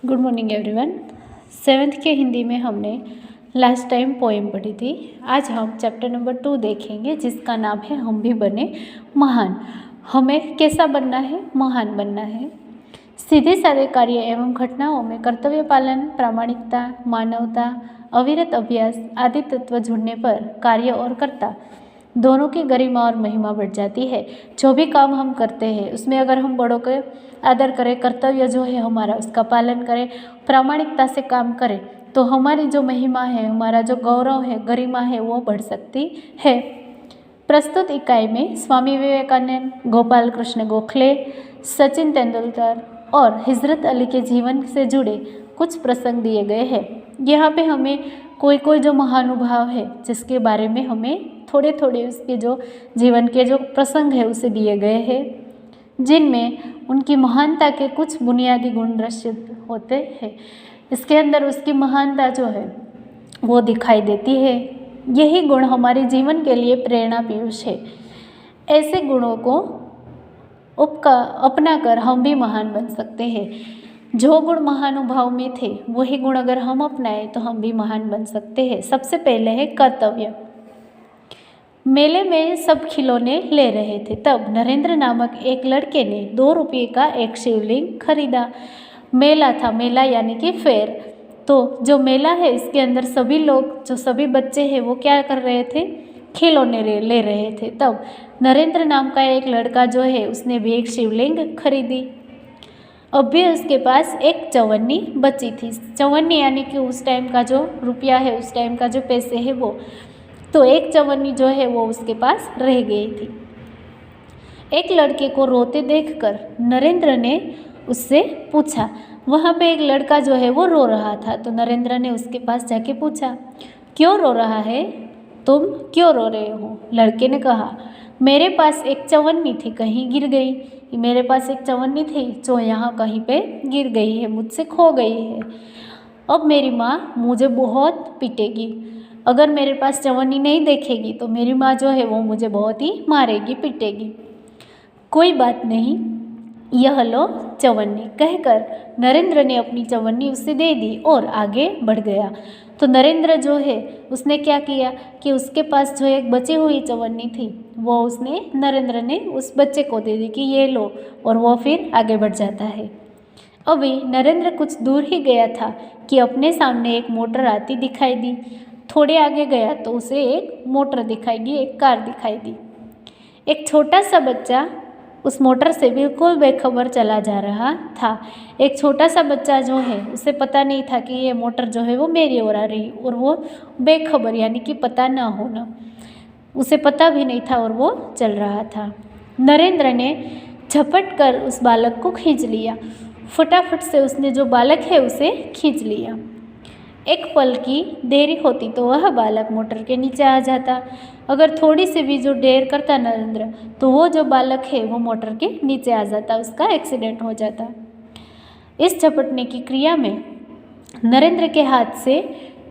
Good morning everyone. Seventh के हिंदी में हमने लास्ट टाइम पोएम पढ़ी थी। आज हम चैप्टर नंबर 2 देखेंगे जिसका नाम है हम भी बने महान। हमें कैसा बनना है? महान बनना है। सीधे साधे कार्य एवं घटनाओं में कर्तव्य पालन, प्रामाणिकता, मानवता, अविरत अभ्यास आदि तत्व जुड़ने पर कार्य और कर्ता दोनों की गरिमा और महिमा बढ़ जाती है। जो भी काम हम करते हैं उसमें अगर हम बड़ों के आदर करें, कर्तव्य जो है हमारा उसका पालन करें, प्रामाणिकता से काम करें तो हमारी जो महिमा है, हमारा जो गौरव है, गरिमा है वो बढ़ सकती है। प्रस्तुत इकाई में स्वामी विवेकानंद, गोपाल कृष्ण गोखले, सचिन तेंदुलकर और हिजरत अली के जीवन से जुड़े कुछ प्रसंग दिए गए हैं। यहाँ पे हमें कोई जो महानुभाव है जिसके बारे में हमें थोड़े थोड़े उसके जो जीवन के जो प्रसंग है उसे दिए गए हैं, जिनमें उनकी महानता के कुछ बुनियादी गुण दर्शित होते हैं। इसके अंदर उसकी महानता जो है वो दिखाई देती है। यही गुण हमारे जीवन के लिए प्रेरणा पीयूष है। ऐसे गुणों को अपना कर हम भी महान बन सकते हैं। जो गुण महानुभाव में थे वही गुण अगर हम अपनाएं तो हम भी महान बन सकते हैं। सबसे पहले है कर्तव्य। मेले में सब खिलौने ले रहे थे, तब नरेंद्र नामक एक लड़के ने 2 रुपये का एक शिवलिंग खरीदा। मेला था, मेला यानी कि फेयर। तो जो मेला है इसके अंदर सभी लोग, जो सभी बच्चे हैं वो क्या कर रहे थे? खिलौने ले रहे थे। तब नरेंद्र नाम का एक लड़का जो है उसने भी एक शिवलिंग खरीदी। अब भी उसके पास एक चवन्नी बची थी। चवन्नी यानी कि उस टाइम का जो रुपया है, उस टाइम का जो पैसे है वो, तो एक चवन्नी जो है वो उसके पास रह गई थी। एक लड़के को रोते देखकर नरेंद्र ने उससे पूछा। वहाँ पे एक लड़का जो है वो रो रहा था, तो नरेंद्र ने उसके पास जाके पूछा, क्यों रो रहा है? तुम क्यों रो रहे हो? लड़के ने कहा, मेरे पास एक चवन्नी थी, कहीं गिर गई। मेरे पास एक चवन्नी थी जो यहाँ कहीं पे गिर गई है, मुझसे खो गई है। अब मेरी माँ मुझे बहुत पीटेगी। अगर मेरे पास चवन्नी नहीं देखेगी तो मेरी माँ जो है वो मुझे बहुत ही मारेगी, पीटेगी। कोई बात नहीं, यह लो चवन्नी, कहकर नरेंद्र ने अपनी चवन्नी उसे दे दी और आगे बढ़ गया। तो नरेंद्र जो है उसने क्या किया कि उसके पास जो एक बची हुई चवन्नी थी वो नरेंद्र ने उस बच्चे को दे दी कि ये लो, और वो फिर आगे बढ़ जाता है। अभी नरेंद्र कुछ दूर ही गया था कि अपने सामने एक मोटर आती दिखाई दी। थोड़े आगे गया तो उसे एक मोटर दिखाई दी, एक कार दिखाई दी। एक छोटा सा बच्चा उस मोटर से बिल्कुल बेखबर चला जा रहा था। एक छोटा सा बच्चा जो है उसे पता नहीं था कि ये मोटर जो है वो मेरी ओर आ रही, और वो बेखबर यानी कि पता ना होना, उसे पता भी नहीं था और वो चल रहा था। नरेंद्र ने झपट कर उस बालक को खींच लिया। फटाफट से उसने जो बालक है उसे खींच लिया। एक पल की देरी होती तो वह बालक मोटर के नीचे आ जाता। अगर थोड़ी सी भी जो देर करता नरेंद्र तो वो जो बालक है वो मोटर के नीचे आ जाता, उसका एक्सीडेंट हो जाता। इस झपटने की क्रिया में नरेंद्र के हाथ से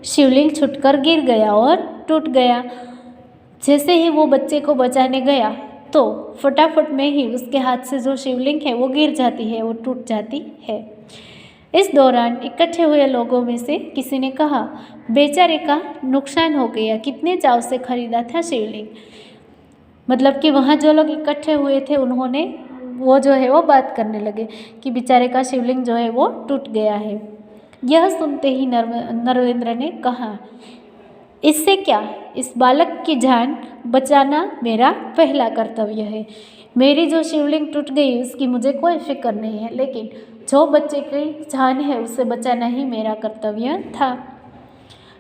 शिवलिंग छूटकर गिर गया और टूट गया। जैसे ही वो बच्चे को बचाने गया तो फटाफट में ही उसके हाथ से जो शिवलिंग है वो गिर जाती है, वो टूट जाती है। इस दौरान इकट्ठे हुए लोगों में से किसी ने कहा, बेचारे का नुकसान हो गया, कितने चाव से खरीदा था शिवलिंग। मतलब कि वहाँ जो लोग इकट्ठे हुए थे उन्होंने वो जो है वो बात करने लगे कि बेचारे का शिवलिंग जो है वो टूट गया है। यह सुनते ही नरेंद्र ने कहा, इससे क्या, इस बालक की जान बचाना मेरा पहला कर्तव्य है। मेरी जो शिवलिंग टूट गई उसकी मुझे कोई फिक्र नहीं है, लेकिन जो बच्चे की जान है उसे बचाना ही मेरा कर्तव्य था।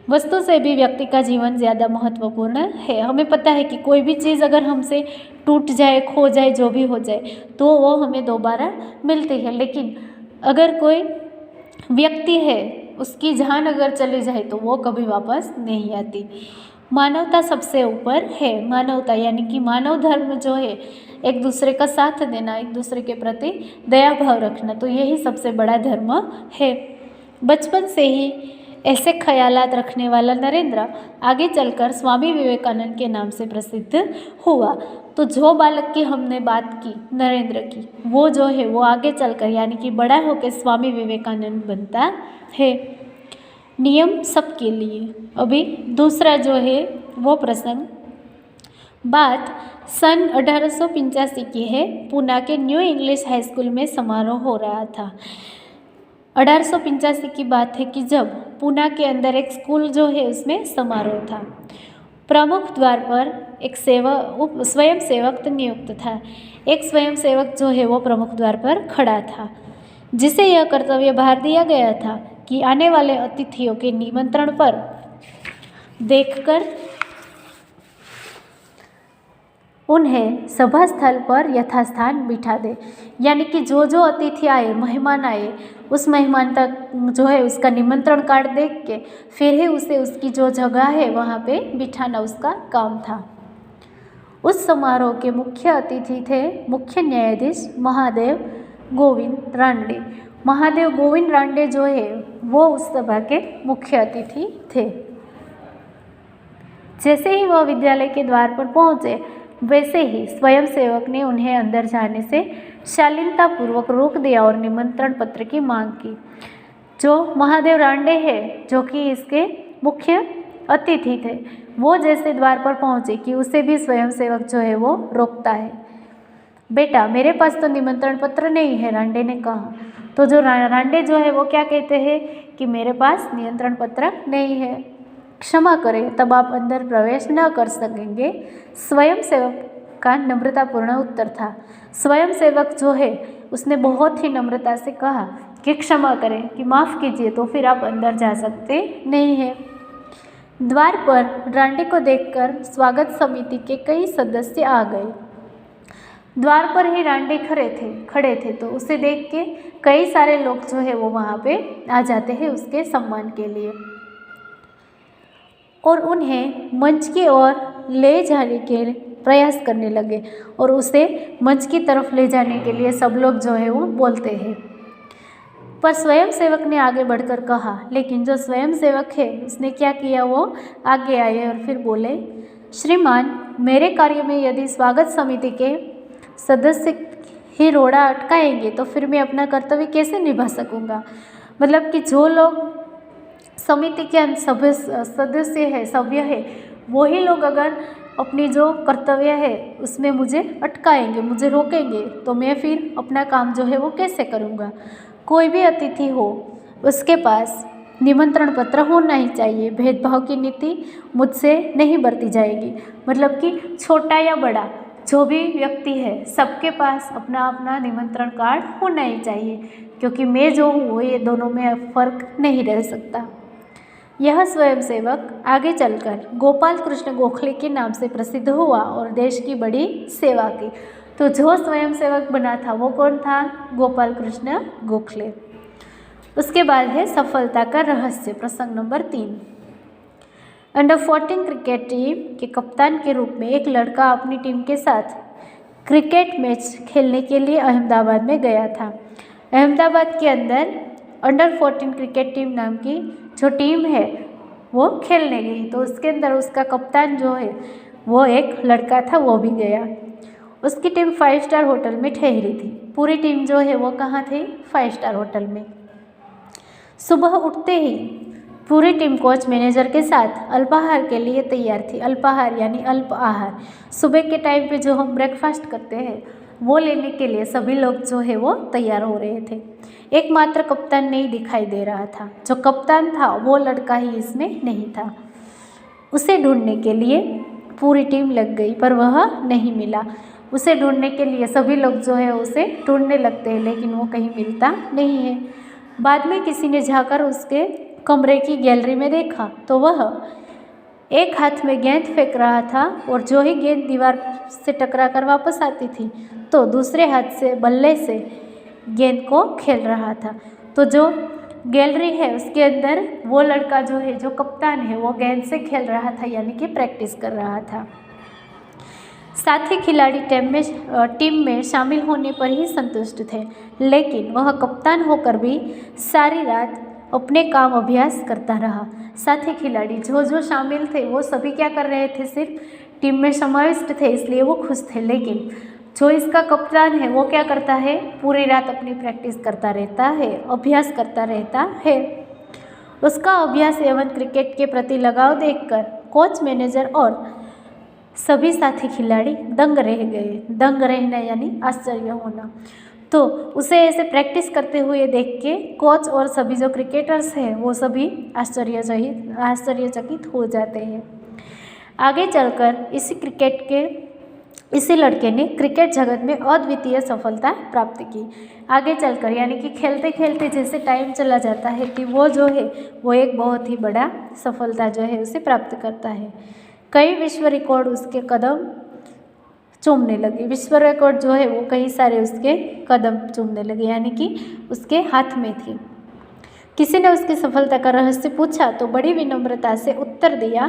वस्तु से भी व्यक्ति का जीवन ज़्यादा महत्वपूर्ण है। हमें पता है कि कोई भी चीज़ अगर हमसे टूट जाए, खो जाए, जो भी हो जाए तो वो हमें दोबारा मिलती है, लेकिन अगर कोई व्यक्ति है उसकी जान अगर चली जाए तो वो कभी वापस नहीं आती। मानवता सबसे ऊपर है। मानवता यानी कि मानव धर्म जो है, एक दूसरे का साथ देना, एक दूसरे के प्रति दया भाव रखना, तो यही सबसे बड़ा धर्म है। बचपन से ही ऐसे ख्यालात रखने वाला नरेंद्र आगे चलकर स्वामी विवेकानंद के नाम से प्रसिद्ध हुआ। तो जो बालक की हमने बात की नरेंद्र की, वो जो है वो आगे चलकर यानी कि बड़ा होकर स्वामी विवेकानंद बनता है। नियम सबके लिए। अभी दूसरा जो है वो प्रसंग, बात सन 1885 की है। पूना के न्यू इंग्लिश हाई स्कूल में समारोह हो रहा था। 1885 की बात है कि जब पूना के अंदर एक स्कूल जो है उसमें समारोह था। प्रमुख द्वार पर एक स्वयं सेवक नियुक्त था। एक स्वयं सेवक जो है वो प्रमुख द्वार पर खड़ा था, जिसे यह कर्तव्य भार दिया गया था कि आने वाले अतिथियों के निमंत्रण पर देखकर उन्हें सभा स्थल पर यथास्थान बिठा दे। यानी कि जो जो अतिथि आए, मेहमान आए, उस मेहमान तक जो है उसका निमंत्रण कार्ड देख के फिर ही उसे उसकी जो जगह है वहाँ पे बिठाना उसका काम था। उस समारोह के मुख्य अतिथि थे मुख्य न्यायाधीश महादेव गोविंद रानडे। महादेव गोविंद रानडे जो है वो उस सभा के मुख्य अतिथि थे। जैसे ही वह विद्यालय के द्वार पर पहुँचे, वैसे ही स्वयं सेवक ने उन्हें अंदर जाने से शालीनतापूर्वक रोक दिया और निमंत्रण पत्र की मांग की। जो महादेव रानडे है, जो कि इसके मुख्य अतिथि थे, वो जैसे द्वार पर पहुँचे कि उसे भी स्वयं सेवक जो है वो रोकता है। बेटा, मेरे पास तो निमंत्रण पत्र नहीं है, रानडे ने कहा। तो जो रानडे जो है वो क्या कहते हैं कि मेरे पास निमंत्रण पत्र नहीं है, क्षमा करें, तब आप अंदर प्रवेश न कर सकेंगे। स्वयं सेवक का नम्रतापूर्ण उत्तर था। स्वयं सेवक जो है उसने बहुत ही नम्रता से कहा कि क्षमा करें, कि माफ़ कीजिए, तो फिर आप अंदर जा सकते नहीं हैं। द्वार पर रानडे को देखकर स्वागत समिति के कई सदस्य आ गए। द्वार पर ही रानडे खड़े थे तो उसे देख के कई सारे लोग जो है वो वहाँ पे आ जाते हैं उसके सम्मान के लिए और उन्हें मंच की ओर ले जाने के प्रयास करने लगे और उसे मंच की तरफ ले जाने के लिए सब लोग जो है वो बोलते हैं। पर स्वयं सेवक ने आगे बढ़कर कहा, लेकिन जो स्वयं सेवक है उसने क्या किया, वो आगे आए और फिर बोले, श्रीमान, मेरे कार्य में यदि स्वागत समिति के सदस्य ही रोड़ा अटकाएंगे तो फिर मैं अपना कर्तव्य कैसे निभा सकूंगा। मतलब कि जो लोग समिति के सदस्य है, सभ्य है, वही लोग अगर अपनी जो कर्तव्य है उसमें मुझे अटकाएंगे, मुझे रोकेंगे, तो मैं फिर अपना काम जो है वो कैसे करूँगा। कोई भी अतिथि हो उसके पास निमंत्रण पत्र होना ही चाहिए। भेदभाव की नीति मुझसे नहीं बरती जाएगी। मतलब कि छोटा या बड़ा जो भी व्यक्ति है, सबके पास अपना अपना निमंत्रण कार्ड होना ही चाहिए, क्योंकि मैं जो हूँ ये दोनों में फ़र्क नहीं रह सकता। यह स्वयंसेवक आगे चलकर गोपाल कृष्ण गोखले के नाम से प्रसिद्ध हुआ और देश की बड़ी सेवा की। तो जो स्वयंसेवक बना था वो कौन था? गोपाल कृष्ण गोखले। उसके बाद है सफलता का रहस्य, प्रसंग नंबर 3। अंडर 14 क्रिकेट टीम के कप्तान के रूप में एक लड़का अपनी टीम के साथ क्रिकेट मैच खेलने के लिए अहमदाबाद में गया था। अहमदाबाद के अंदर अंडर 14 क्रिकेट टीम नाम की जो टीम है वो खेलने गई, तो उसके अंदर उसका कप्तान जो है वो एक लड़का था, वो भी गया। उसकी टीम 5 स्टार होटल में ठहरी थी। पूरी टीम जो है वो कहाँ थी? 5 स्टार होटल में। सुबह उठते ही पूरी टीम कोच मैनेजर के साथ अल्पाहार के लिए तैयार थी। अल्पाहार यानी अल्प आहार, सुबह के टाइम पे जो हम ब्रेकफास्ट करते हैं वो लेने के लिए सभी लोग जो है वो तैयार हो रहे थे। एकमात्र कप्तान नहीं दिखाई दे रहा था। जो कप्तान था वो लड़का ही इसमें नहीं था। उसे ढूंढने के लिए पूरी टीम लग गई, पर वह नहीं मिला। उसे ढूंढने के लिए सभी लोग जो है उसे ढूंढने लगते हैं, लेकिन वो कहीं मिलता नहीं है। बाद में किसी ने जाकर उसके कमरे की गैलरी में देखा तो वह एक हाथ में गेंद फेंक रहा था और जो ही गेंद दीवार से टकरा कर वापस आती थी तो दूसरे हाथ से बल्ले से गेंद को खेल रहा था। तो जो गैलरी है उसके अंदर वो लड़का जो है, जो कप्तान है, वो गेंद से खेल रहा था, यानी कि प्रैक्टिस कर रहा था। साथी खिलाड़ी टीम में शामिल होने पर ही संतुष्ट थे, लेकिन वह कप्तान होकर भी सारी रात अपने काम अभ्यास करता रहा। साथी खिलाड़ी जो जो शामिल थे वो सभी क्या कर रहे थे, सिर्फ टीम में समाविष्ट थे इसलिए वो खुश थे। लेकिन जो इसका कप्तान है वो क्या करता है, पूरी रात अपनी प्रैक्टिस करता रहता है, अभ्यास करता रहता है। उसका अभ्यास एवं क्रिकेट के प्रति लगाव देखकर कोच, मैनेजर और सभी साथी खिलाड़ी दंग रह गए। दंग रहना यानी आश्चर्य होना। तो उसे ऐसे प्रैक्टिस करते हुए देख के कोच और सभी जो क्रिकेटर्स हैं वो सभी आश्चर्यचकित हो जाते हैं। आगे चलकर इसी लड़के ने क्रिकेट जगत में अद्वितीय सफलता प्राप्त की। आगे चलकर यानी कि खेलते खेलते जैसे टाइम चला जाता है कि वो जो है वो एक बहुत ही बड़ा सफलता जो है उसे प्राप्त करता है। कई विश्व रिकॉर्ड उसके कदम चूमने लगे। विश्व रिकॉर्ड जो है वो कई सारे उसके कदम चूमने लगे यानी कि उसके हाथ में थी। किसी ने उसकी सफलता का रहस्य पूछा तो बड़ी विनम्रता से उत्तर दिया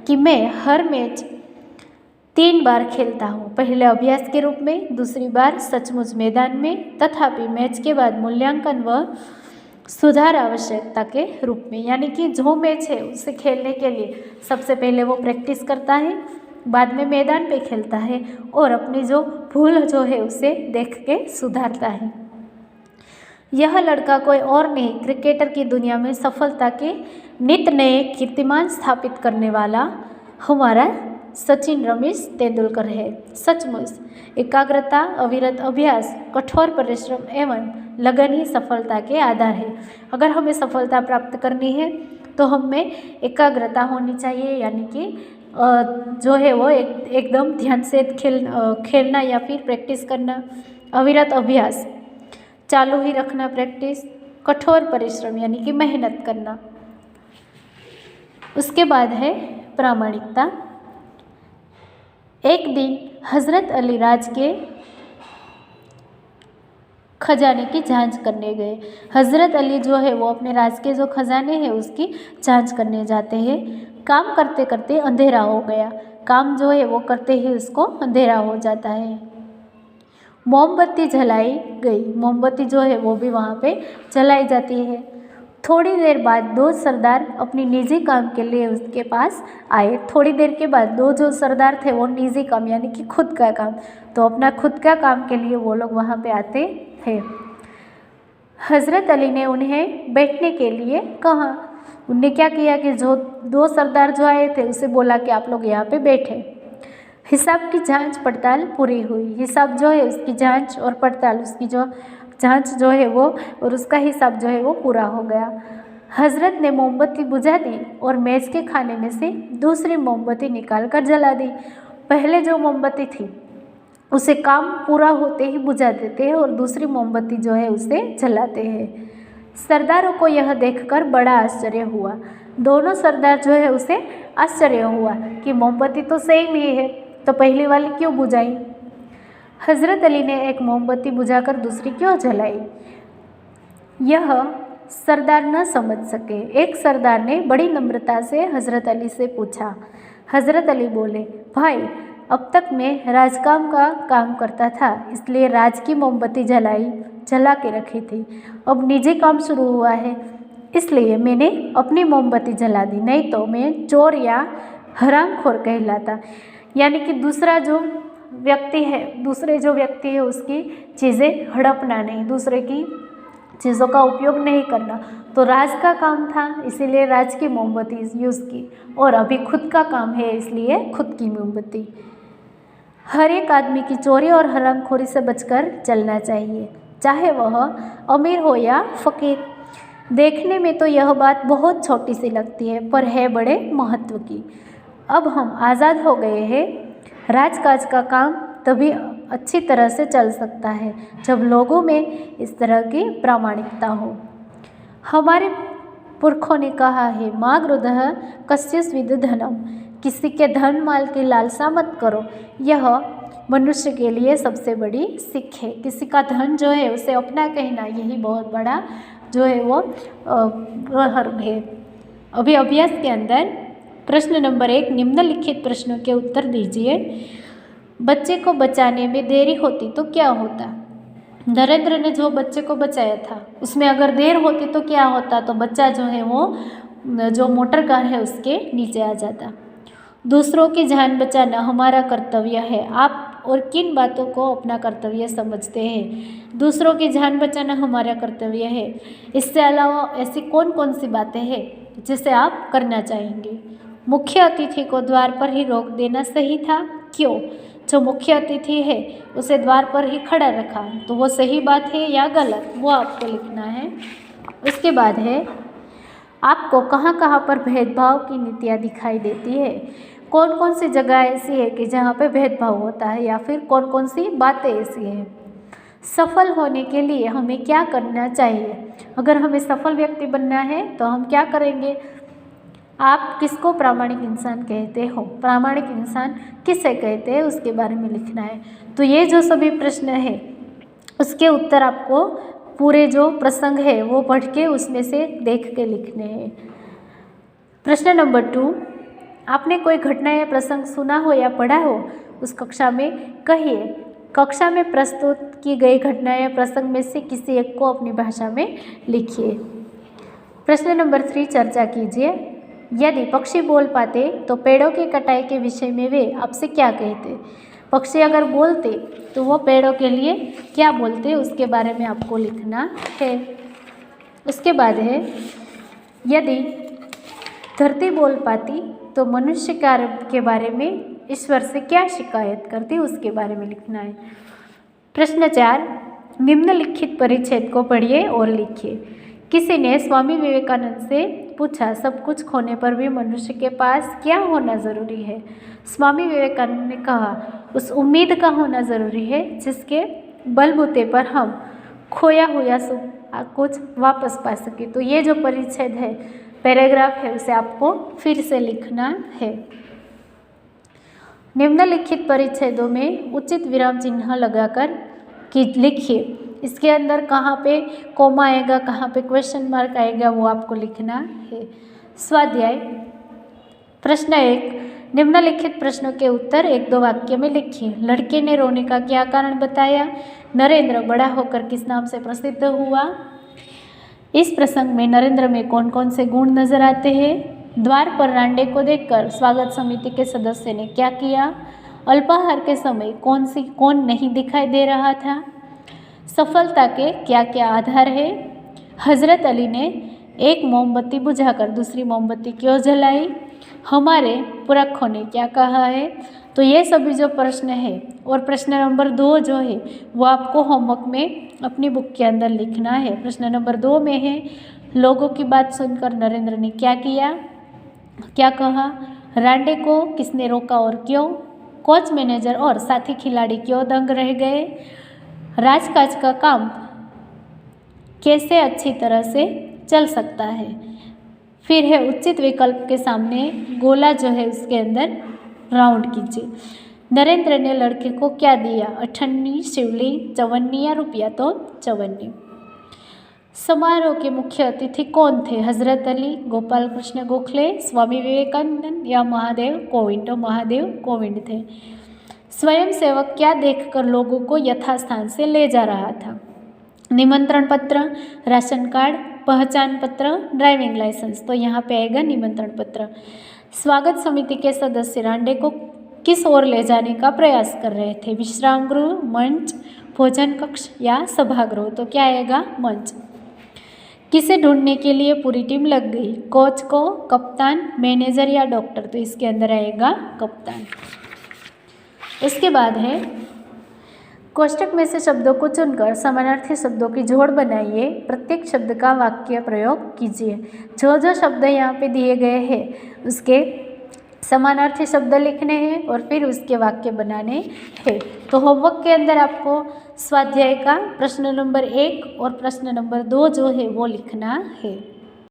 कि मैं हर मैच 3 बार खेलता हूँ, पहले अभ्यास के रूप में, दूसरी बार सचमुच मैदान में, तथापि मैच के बाद मूल्यांकन व सुधार आवश्यकता के रूप में। यानी कि जो मैच है उसे खेलने के लिए सबसे पहले वो प्रैक्टिस करता है, बाद में मैदान पे खेलता है और अपनी जो भूल जो है उसे देख के सुधारता है। यह लड़का कोई और नहीं, क्रिकेटर की दुनिया में सफलता के नित नए कीर्तिमान स्थापित करने वाला हमारा सचिन रमेश तेंदुलकर है। सचमुच एकाग्रता, अविरत अभ्यास, कठोर परिश्रम एवं लगन ही सफलता के आधार है। अगर हमें सफलता प्राप्त करनी है तो हमें एकाग्रता होनी चाहिए, यानी कि जो है वो एकदम ध्यान से खेलना या फिर प्रैक्टिस करना, अविरत अभ्यास चालू ही रखना प्रैक्टिस, कठोर परिश्रम यानी कि मेहनत करना। उसके बाद है प्रामाणिकता। एक दिन हज़रत अली राज के खजाने की जांच करने गए। हज़रत अली जो है वो अपने राज के जो खजाने हैं उसकी जांच करने जाते हैं। काम करते करते अंधेरा हो गया। काम जो है वो करते ही उसको अंधेरा हो जाता है। मोमबत्ती जलाई गई। मोमबत्ती जो है वो भी वहाँ पे जलाई जाती है। थोड़ी देर बाद 2 सरदार अपनी निजी काम के लिए उसके पास आए। थोड़ी देर के बाद 2 जो सरदार थे वो निजी काम यानी कि खुद का काम, तो अपना खुद का काम के लिए वो लोग वहाँ पे आते थे। हज़रत अली ने उन्हें बैठने के लिए कहा। उनने क्या किया कि जो 2 सरदार जो आए थे उसे बोला कि आप लोग यहाँ पे बैठे। हिसाब की जांच पड़ताल पूरी हुई। हिसाब जो है उसकी जांच और पड़ताल, उसकी जो जांच जो है वो और उसका हिसाब जो है वो पूरा हो गया। हज़रत ने मोमबत्ती बुझा दी और मेज़ के खाने में से दूसरी मोमबत्ती निकाल कर जला दी। पहले जो मोमबत्ती थी उसे काम पूरा होते ही बुझा देते हैं और दूसरी मोमबत्ती जो है उसे जलाते हैं। सरदारों को यह देखकर बड़ा आश्चर्य हुआ। दोनों सरदार जो है उसे आश्चर्य हुआ कि मोमबत्ती तो सेम ही है, तो पहली वाली क्यों बुझाई। हज़रत अली ने एक मोमबत्ती बुझाकर दूसरी क्यों जलाई, यह सरदार न समझ सके। एक सरदार ने बड़ी नम्रता से हज़रत अली से पूछा। हज़रत अली बोले, भाई अब तक मैं राजकाम का काम करता था, इसलिए राज की मोमबत्ती जला के रखी थी। अब निजी काम शुरू हुआ है इसलिए मैंने अपनी मोमबत्ती जला दी, नहीं तो मैं चोर या हरामखोर कहलाता। यानी कि दूसरे जो व्यक्ति है उसकी चीज़ें हड़पना नहीं, दूसरे की चीज़ों का उपयोग नहीं करना। तो राज का काम था इसीलिए राज की मोमबत्ती यूज़ की, और अभी खुद का काम है इसलिए खुद की मोमबत्ती। हर एक आदमी की चोरी और हरामखोरी से बचकर चलना चाहिए, चाहे वह अमीर हो या फ़कीर। देखने में तो यह बात बहुत छोटी सी लगती है, पर है बड़े महत्व की। अब हम आज़ाद हो गए हैं। राजकाज का काम तभी अच्छी तरह से चल सकता है जब लोगों में इस तरह की प्रामाणिकता हो। हमारे पुरखों ने कहा है, माँ गृधः कस्यचिद् धनम, किसी के धन माल की लालसा मत करो। यह मनुष्य के लिए सबसे बड़ी सीख है। किसी का धन जो है उसे अपना कहना, यही बहुत बड़ा जो है वो गर्व है। अभी अभ्यास के अंदर प्रश्न नंबर 1, निम्नलिखित प्रश्नों के उत्तर दीजिए। बच्चे को बचाने में देरी होती तो क्या होता। नरेंद्र ने जो बच्चे को बचाया था उसमें अगर देर होती तो क्या होता, तो बच्चा जो है वो जो मोटर कार है उसके नीचे आ जाता। दूसरों की जान बचाना हमारा कर्तव्य है। आप और किन बातों को अपना कर्तव्य समझते हैं? दूसरों की जान बचाना हमारा कर्तव्य है। इससे अलावा ऐसी कौन कौन सी बातें हैं जिसे आप करना चाहेंगे? मुख्य अतिथि को द्वार पर ही रोक देना सही था, क्यों? जो मुख्य अतिथि है उसे द्वार पर ही खड़ा रखा, तो वो सही बात है या गलत, वो आपको लिखना है। उसके बाद है, आपको कहाँ कहाँ पर भेदभाव की नीतियाँ दिखाई देती है? कौन कौन सी जगह ऐसी है कि जहाँ पे भेदभाव होता है, या फिर कौन कौन सी बातें ऐसी हैं? सफल होने के लिए हमें क्या करना चाहिए? अगर हमें सफल व्यक्ति बनना है तो हम क्या करेंगे? आप किसको प्रामाणिक इंसान कहते हो? प्रामाणिक इंसान किसे कहते हैं उसके बारे में लिखना है। तो ये जो सभी प्रश्न है उसके उत्तर आपको पूरे जो प्रसंग है वो पढ़ के उसमें से देख के लिखने हैं। प्रश्न नंबर 2, आपने कोई घटना या प्रसंग सुना हो या पढ़ा हो, उस कक्षा में कहिए। कक्षा में प्रस्तुत की गई घटना या प्रसंग में से किसी एक को अपनी भाषा में लिखिए। प्रश्न नंबर 3, चर्चा कीजिए। यदि पक्षी बोल पाते तो पेड़ों की कटाई के विषय में वे आपसे क्या कहते? पक्षी अगर बोलते तो वो पेड़ों के लिए क्या बोलते, उसके बारे में आपको लिखना है। उसके बाद है, यदि धरती बोल पाती तो मनुष्य के बारे में ईश्वर से क्या शिकायत करती, उसके बारे में लिखना है। प्रश्न 4, निम्नलिखित परिच्छेद को पढ़िए और लिखिए। किसी ने स्वामी विवेकानंद से पूछा, सब कुछ खोने पर भी मनुष्य के पास क्या होना ज़रूरी है? स्वामी विवेकानंद ने कहा, उस उम्मीद का होना ज़रूरी है जिसके बलबूते पर हम खोया हुआ कुछ वापस पा सके। तो ये जो परिच्छेद है, पैराग्राफ है, उसे आपको फिर से लिखना है। निम्नलिखित परिच्छेदों में उचित विराम चिन्ह लगाकर लिखिए। इसके अंदर कहाँ पे कोमा आएगा, कहाँ पे क्वेश्चन मार्क आएगा, वो आपको लिखना है। स्वाध्याय प्रश्न 1, निम्नलिखित प्रश्नों के उत्तर 1-2 वाक्य में लिखिए। लड़के ने रोने का क्या कारण बताया? नरेंद्र बड़ा होकर किस नाम से प्रसिद्ध हुआ? इस प्रसंग में नरेंद्र में कौन कौन से गुण नजर आते हैं? द्वार पर रांडे को देखकर स्वागत समिति के सदस्य ने क्या किया? अल्पाहार के समय कौन नहीं दिखाई दे रहा था? सफलता के क्या क्या आधार है? हजरत अली ने एक मोमबत्ती बुझाकर दूसरी मोमबत्ती क्यों जलाई? हमारे पुरखों ने क्या कहा है? तो ये सभी जो प्रश्न है, और प्रश्न नंबर 2 जो है वो आपको होमवर्क में अपनी बुक के अंदर लिखना है। प्रश्न नंबर 2 में है, लोगों की बात सुनकर नरेंद्र ने क्या किया, क्या कहा? रांडे को किसने रोका और क्यों? कोच मैनेजर और साथी खिलाड़ी क्यों दंग रह गए? राजकाज का काम कैसे अच्छी तरह से चल सकता है? फिर है, उचित विकल्प के सामने गोला जो है उसके अंदर राउंड कीजिए। नरेंद्र ने लड़के को क्या दिया? अठन्नी, शिवलिंग, चवन्नी या रुपया? तो चवन्नी। समारोह के मुख्य अतिथि कौन थे? हजरत अली, गोपाल कृष्ण गोखले, स्वामी विवेकानंद या महादेव कोविंद? तो महादेव कोविंद थे। स्वयं सेवक क्या देखकर लोगों को यथास्थान से ले जा रहा था? निमंत्रण पत्र, राशन कार्ड, पहचान पत्र, ड्राइविंग लाइसेंस? तो यहाँ पे आएगा निमंत्रण पत्र। स्वागत समिति के सदस्य रांडे को किस ओर ले जाने का प्रयास कर रहे थे? विश्राम गृह, मंच, भोजन कक्ष या सभागृह? तो क्या आएगा? मंच। किसे ढूंढने के लिए पूरी टीम लग गई? कोच को, कप्तान, मैनेजर या डॉक्टर? तो इसके अंदर आएगा कप्तान। इसके बाद है, कोष्टक में से शब्दों को चुनकर समानार्थी शब्दों की जोड़ बनाइए। प्रत्येक शब्द का वाक्य प्रयोग कीजिए। जो जो शब्द यहाँ पे दिए गए हैं उसके समानार्थी शब्द लिखने हैं और फिर उसके वाक्य बनाने हैं। तो होमवर्क के अंदर आपको स्वाध्याय का प्रश्न नंबर 1 और प्रश्न नंबर 2 जो है वो लिखना है।